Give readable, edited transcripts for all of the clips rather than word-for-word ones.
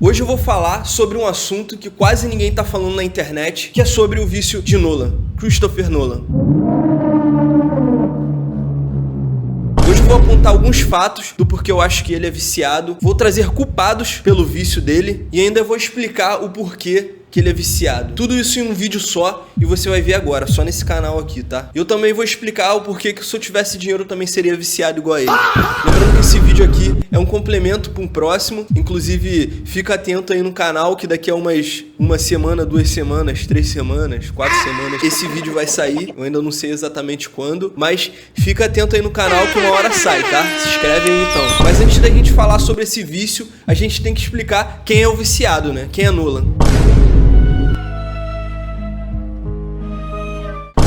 Hoje eu vou falar sobre um assunto que quase ninguém tá falando na internet, que é sobre o vício de Nolan, Christopher Nolan. Hoje eu vou apontar alguns fatos do porquê eu acho que ele é viciado, vou trazer culpados pelo vício dele e ainda vou explicar o porquê que ele é viciado. Tudo isso em um vídeo só e você vai ver agora, só nesse canal aqui, tá? Eu também vou explicar o porquê que se eu tivesse dinheiro eu também seria viciado igual a ele. Lembrando que esse vídeo aqui é um complemento para um próximo, inclusive fica atento aí no canal que daqui a uma semana, 2 semanas, 3 semanas, 4 semanas, esse vídeo vai sair, eu ainda não sei exatamente quando, mas fica atento aí no canal que uma hora sai, tá? Se inscreve aí então. Mas antes da gente falar sobre esse vício, a gente tem que explicar quem é o viciado, né? Quem é Nolan.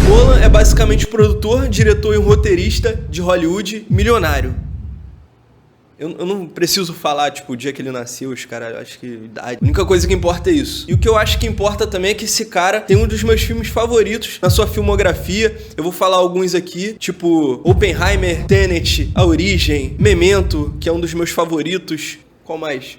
Nolan é basicamente produtor, diretor e roteirista de Hollywood, milionário. Eu não preciso falar, tipo, o dia que ele nasceu, os caras, acho que idade. A única coisa que importa é isso. E o que eu acho que importa também é que esse cara tem um dos meus filmes favoritos na sua filmografia. Eu vou falar alguns aqui, tipo Oppenheimer, Tenet, A Origem, Memento, que é um dos meus favoritos. Qual mais?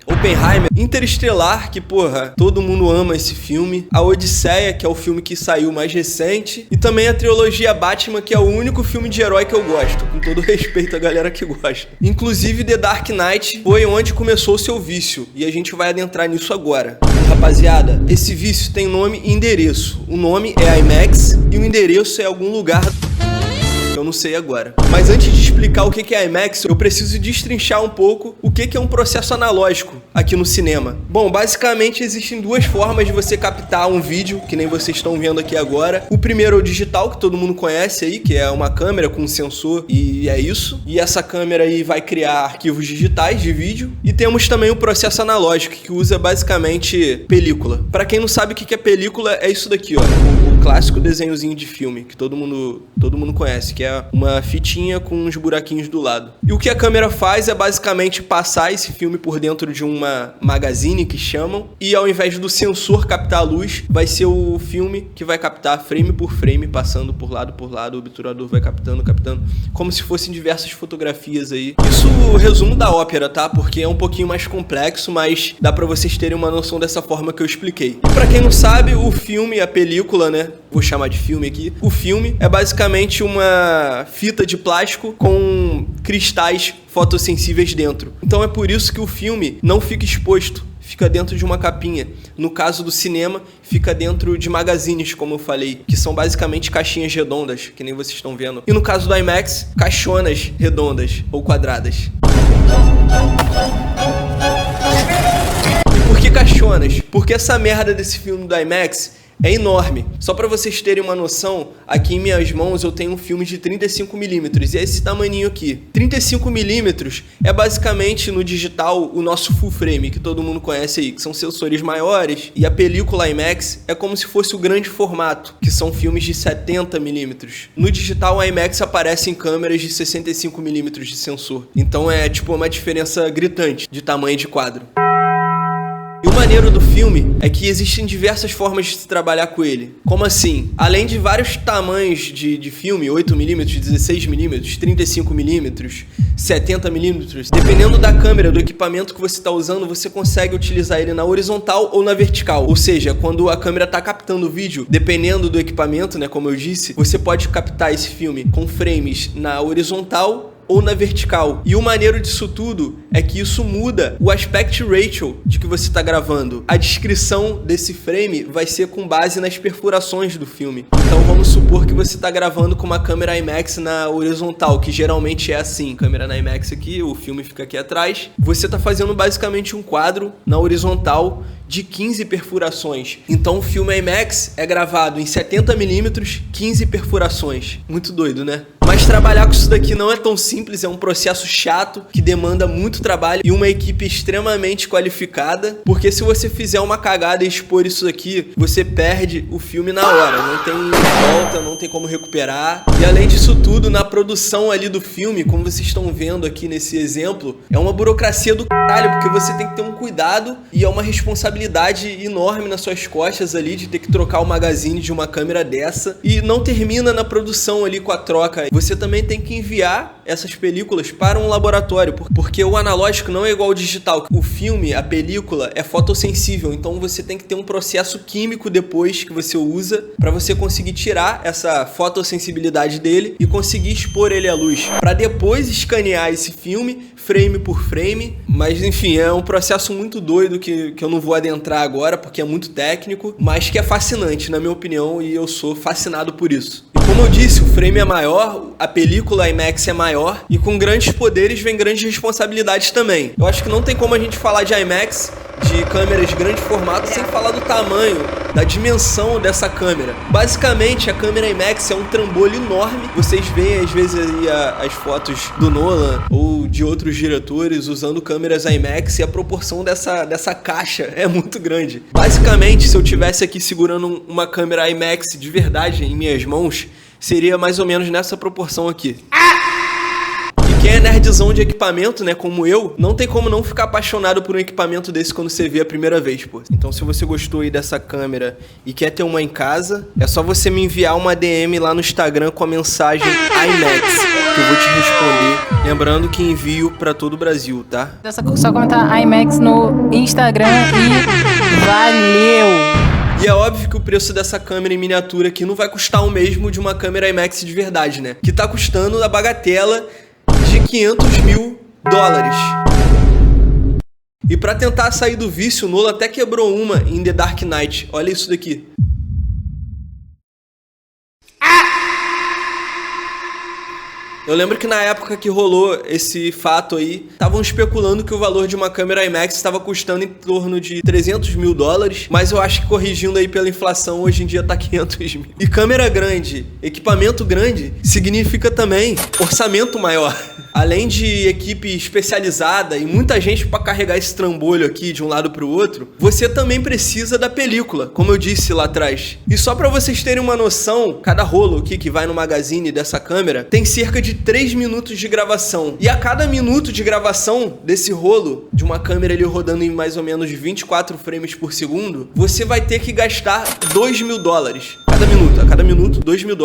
Oppenheimer, Interestelar, que porra, todo mundo ama esse filme, A Odisseia, que é o filme que saiu mais recente, e também a trilogia Batman, que é o único filme de herói que eu gosto, com todo respeito à galera que gosta. Inclusive The Dark Knight foi onde começou o seu vício, e a gente vai adentrar nisso agora. E, rapaziada, esse vício tem nome e endereço. O nome é IMAX e o endereço é algum lugar eu não sei agora. Mas antes de explicar o que é IMAX, eu preciso destrinchar um pouco o que é um processo analógico aqui no cinema. Bom, basicamente existem duas formas de você captar um vídeo, que nem vocês estão vendo aqui agora. O primeiro é o digital, que todo mundo conhece aí, que é uma câmera com um sensor e é isso. E essa câmera aí vai criar arquivos digitais de vídeo. E temos também o processo analógico, que usa basicamente película. Pra quem não sabe o que é película, é isso daqui, ó. O clássico desenhozinho de filme, que todo mundo conhece, que é uma fitinha com uns buraquinhos do lado. E o que a câmera faz é basicamente passar esse filme por dentro de uma magazine que chamam, e ao invés do sensor captar a luz, vai ser o filme que vai captar frame por frame, passando por lado, o obturador vai captando, como se fossem diversas fotografias aí. Isso é o resumo da ópera, tá? Porque é um pouquinho mais complexo, mas dá pra vocês terem uma noção dessa forma que eu expliquei. E pra quem não sabe, o filme, a película, né? Vou chamar de filme aqui. O filme é basicamente uma fita de plástico com cristais fotossensíveis dentro. Então é por isso que o filme não fica exposto, fica dentro de uma capinha. No caso do cinema, fica dentro de magazines, como eu falei, que são basicamente caixinhas redondas, que nem vocês estão vendo. E no caso do IMAX, caixonas redondas ou quadradas. E por que caixonas? Porque essa merda desse filme do IMAX é enorme. Só pra vocês terem uma noção, aqui em minhas mãos eu tenho um filme de 35mm e é esse tamaninho aqui. 35mm é basicamente no digital o nosso full frame, que todo mundo conhece aí, que são sensores maiores, e a película IMAX é como se fosse o grande formato, que são filmes de 70mm. No digital a IMAX aparece em câmeras de 65mm de sensor. Então é tipo uma diferença gritante de tamanho de quadro. E o maneiro do filme é que existem diversas formas de se trabalhar com ele. Como assim? Além de vários tamanhos de filme, 8mm, 16mm, 35mm, 70mm, dependendo da câmera, do equipamento que você está usando, você consegue utilizar ele na horizontal ou na vertical. Ou seja, quando a câmera está captando o vídeo, dependendo do equipamento, né, como eu disse, você pode captar esse filme com frames na horizontal ou na vertical. E o maneiro disso tudo é que isso muda o aspect ratio de que você está gravando. A descrição desse frame vai ser com base nas perfurações do filme. Então vamos supor que você está gravando com uma câmera IMAX na horizontal, que geralmente é assim, câmera na IMAX aqui, o filme fica aqui atrás. Você está fazendo basicamente um quadro na horizontal de 15 perfurações. Então o filme IMAX é gravado em 70mm, 15 perfurações. Muito doido, né? Mas trabalhar com isso daqui não é tão simples, é um processo chato, que demanda muito trabalho e uma equipe extremamente qualificada, porque se você fizer uma cagada e expor isso aqui, você perde o filme na hora, não tem volta, não tem como recuperar. E além disso tudo, na produção ali do filme, como vocês estão vendo aqui nesse exemplo, é uma burocracia do caralho, porque você tem que ter um cuidado e é uma responsabilidade enorme nas suas costas ali de ter que trocar o magazine de uma câmera dessa, e não termina na produção ali com a troca. você também tem que enviar essas películas para um laboratório, porque o analógico não é igual ao digital. O filme, a película, é fotossensível, então você tem que ter um processo químico depois que você usa para você conseguir tirar essa fotossensibilidade dele e conseguir expor ele à luz, para depois escanear esse filme frame por frame. Mas enfim, é um processo muito doido que eu não vou adentrar agora porque é muito técnico, mas que é fascinante na minha opinião, e eu sou fascinado por isso. E como eu disse, o frame é maior, a película IMAX é maior, e com grandes poderes vem grandes responsabilidades também. Eu acho que não tem como a gente falar de IMAX, de câmeras de grande formato, sem falar do tamanho, da dimensão dessa câmera. Basicamente, a câmera IMAX é um trambolho enorme. Vocês veem às vezes aí as fotos do Nolan ou de outros diretores usando câmeras IMAX, e a proporção dessa caixa é muito grande. Basicamente, se eu tivesse aqui segurando uma câmera IMAX de verdade em minhas mãos, seria mais ou menos nessa proporção aqui. Quem é nerdzão de equipamento, né, como eu, não tem como não ficar apaixonado por um equipamento desse quando você vê a primeira vez, pô. Então, se você gostou aí dessa câmera e quer ter uma em casa, é só você me enviar uma DM lá no Instagram com a mensagem IMAX, que eu vou te responder. Lembrando que envio pra todo o Brasil, tá? Só comentar IMAX no Instagram e valeu! E é óbvio que o preço dessa câmera em miniatura aqui não vai custar o mesmo de uma câmera IMAX de verdade, né? Que tá custando a bagatela de $500 mil. E pra tentar sair do vício, o Nolan até quebrou uma em The Dark Knight. Olha isso daqui. Eu lembro que na época que rolou esse fato aí, estavam especulando que o valor de uma câmera IMAX estava custando em torno de $300 mil, mas eu acho que corrigindo aí pela inflação, hoje em dia tá 500 mil. E câmera grande, equipamento grande, significa também orçamento maior. Além de equipe especializada e muita gente para carregar esse trambolho aqui de um lado para o outro, você também precisa da película, como eu disse lá atrás. E só para vocês terem uma noção, cada rolo aqui que vai no magazine dessa câmera tem cerca de 3 minutos de gravação. E a cada minuto de gravação desse rolo, de uma câmera ali rodando em mais ou menos 24 frames por segundo, você vai ter que gastar $2 mil. A cada minuto, $2 mil.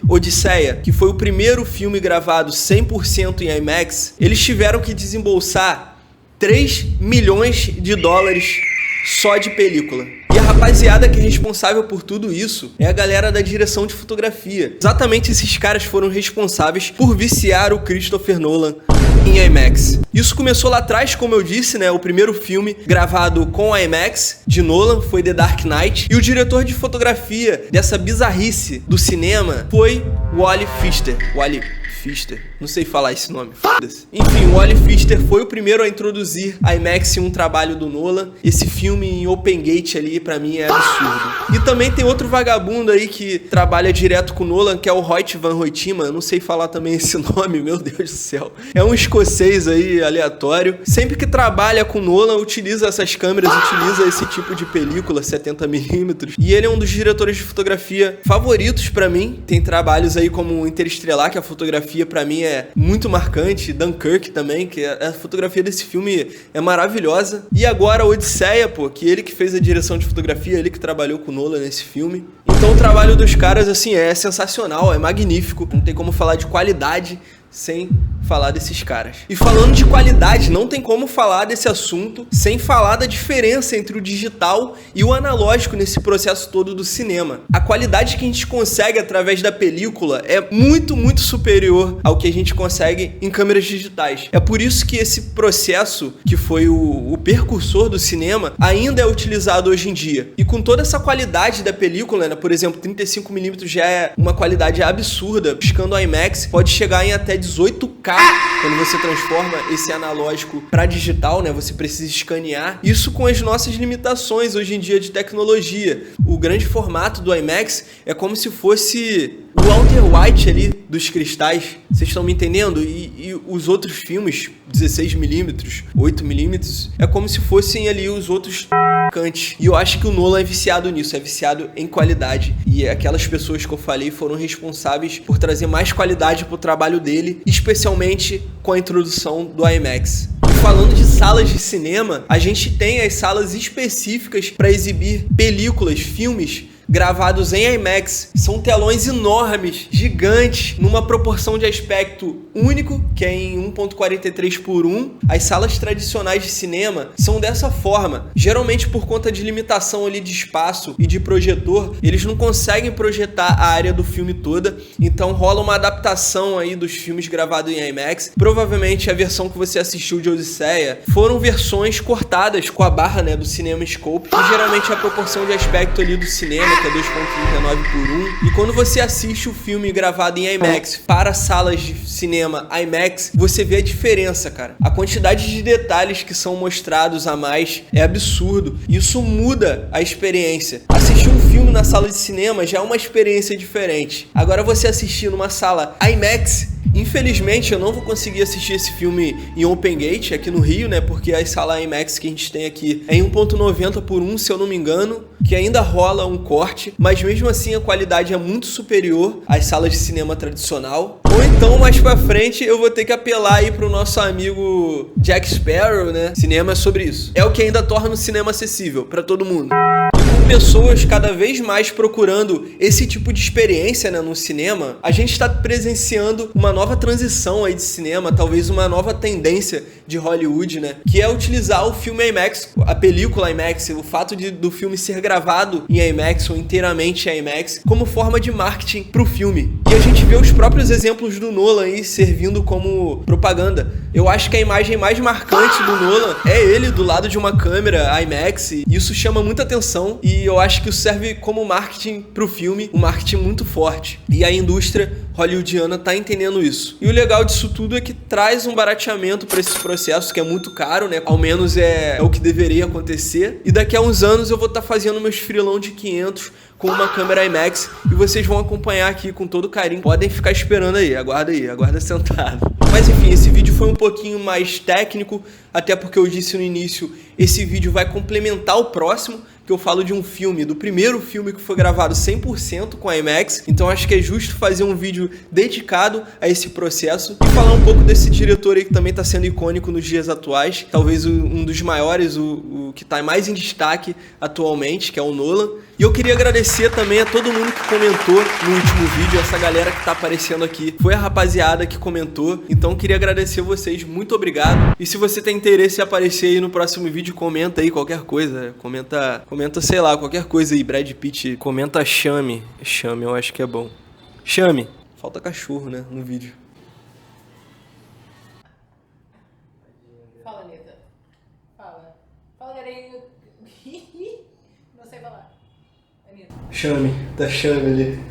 Odisseia, que foi o primeiro filme gravado 100% em IMAX, eles tiveram que desembolsar $3 milhões só de película. E a rapaziada que é responsável por tudo isso é a galera da direção de fotografia. Exatamente esses caras foram responsáveis por viciar o Christopher Nolan em IMAX. Isso começou lá atrás, como eu disse, né? O primeiro filme gravado com IMAX de Nolan foi The Dark Knight. E o diretor de fotografia dessa bizarrice do cinema foi Wally Pfister. Não sei falar esse nome, foda-se. Enfim, o Wally Pfister foi o primeiro a introduzir a IMAX em um trabalho do Nolan. Esse filme em Open Gate ali, pra mim, é absurdo. E também tem outro vagabundo aí que trabalha direto com o Nolan, que é o Hoyt Van Hoytema. Eu não sei falar também esse nome, meu Deus do céu. É um escocês aí, aleatório. Sempre que trabalha com o Nolan, utiliza essas câmeras, utiliza esse tipo de película, 70mm. E ele é um dos diretores de fotografia favoritos pra mim. Tem trabalhos aí como Interestelar, que a fotografia pra mim é muito marcante, Dunkirk também, que a fotografia desse filme é maravilhosa. E agora Odisseia, pô, que ele que fez a direção de fotografia, ele que trabalhou com o Nolan nesse filme. Então o trabalho dos caras, assim, é sensacional, é magnífico. Não tem como falar de qualidade sem falar desses caras. E falando de qualidade, não tem como falar desse assunto sem falar da diferença entre o digital e o analógico nesse processo todo do cinema. A qualidade que a gente consegue através da película é muito, muito superior ao que a gente consegue em câmeras digitais. É por isso que esse processo, que foi o precursor do cinema, ainda é utilizado hoje em dia. E com toda essa qualidade da película, né, por exemplo, 35mm já é uma qualidade absurda. Buscando o IMAX, pode chegar em até 18K quando você transforma esse analógico para digital, né? Você precisa escanear. Isso com as nossas limitações hoje em dia de tecnologia. O grande formato do IMAX é como se fosse o Walter White ali dos cristais. Vocês estão me entendendo? E os outros filmes, 16mm, 8mm, é como se fossem ali os outros cantes. E eu acho que o Nolan é viciado nisso, é viciado em qualidade. E aquelas pessoas que eu falei foram responsáveis por trazer mais qualidade pro trabalho dele, especialmente com a introdução do IMAX. E falando de salas de cinema, a gente tem as salas específicas para exibir películas, filmes gravados em IMAX. São telões enormes, gigantes, numa proporção de aspecto único, que é em 1.43:1. As salas tradicionais de cinema são dessa forma. Geralmente por conta de limitação ali de espaço e de projetor, eles não conseguem projetar a área do filme toda, então rola uma adaptação aí dos filmes gravados em IMAX. Provavelmente a versão que você assistiu de Odisseia foram versões cortadas com a barra, né, do CinemaScope, que geralmente é a proporção de aspecto ali do cinema, que é 2.39:1. E quando você assiste o filme gravado em IMAX para salas de cinema IMAX, você vê a diferença, cara. A quantidade de detalhes que são mostrados a mais é absurdo. Isso muda a experiência. Assistir um filme na sala de cinema já é uma experiência diferente. Agora você assistir numa sala IMAX, infelizmente eu não vou conseguir assistir esse filme em Open Gate aqui no Rio, né? Porque a sala IMAX que a gente tem aqui é em 1.90:1, se eu não me engano, que ainda rola um corte, mas mesmo assim a qualidade é muito superior às salas de cinema tradicional. Ou então, mais pra frente, eu vou ter que apelar aí pro nosso amigo Jack Sparrow, né? Cinema é sobre isso. É o que ainda torna o cinema acessível pra todo mundo. Com pessoas cada vez mais procurando esse tipo de experiência, né, no cinema, a gente está presenciando uma nova transição aí de cinema, talvez uma nova tendência de Hollywood, né, que é utilizar o filme IMAX, a película IMAX, o fato do filme ser gravado em IMAX ou inteiramente em IMAX, como forma de marketing pro filme. E a gente vê os próprios exemplos do Nolan aí servindo como propaganda. Eu acho que a imagem mais marcante do Nolan é ele do lado de uma câmera IMAX, e isso chama muita atenção, e eu acho que isso serve como marketing pro filme, um marketing muito forte. E a indústria hollywoodiana tá entendendo isso. E o legal disso tudo é que traz um barateamento para esse processo, que é muito caro, né? Ao menos é o que deveria acontecer. E daqui a uns anos eu vou estar fazendo meus freelão de 500 com uma câmera IMAX, e vocês vão acompanhar aqui com todo carinho. Podem ficar esperando aí, aguarda sentado. Mas enfim, esse vídeo foi um pouquinho mais técnico, até porque eu disse no início, esse vídeo vai complementar o próximo, que eu falo de um filme, do primeiro filme que foi gravado 100% com a IMAX, então acho que é justo fazer um vídeo dedicado a esse processo e falar um pouco desse diretor aí que também está sendo icônico nos dias atuais, talvez um dos maiores, o que está mais em destaque atualmente, que é o Nolan. E eu queria agradecer também a todo mundo que comentou no último vídeo, essa galera que tá aparecendo aqui, foi a rapaziada que comentou, então queria agradecer vocês, muito obrigado. E se você tem interesse em aparecer aí no próximo vídeo, comenta aí qualquer coisa, comenta, sei lá, qualquer coisa aí, Brad Pitt, comenta chame eu acho que é bom. Chame, falta cachorro, né, no vídeo. Fala, Neta. Fala. Fala, garoto. Não sei falar. Chame, tá chame ali.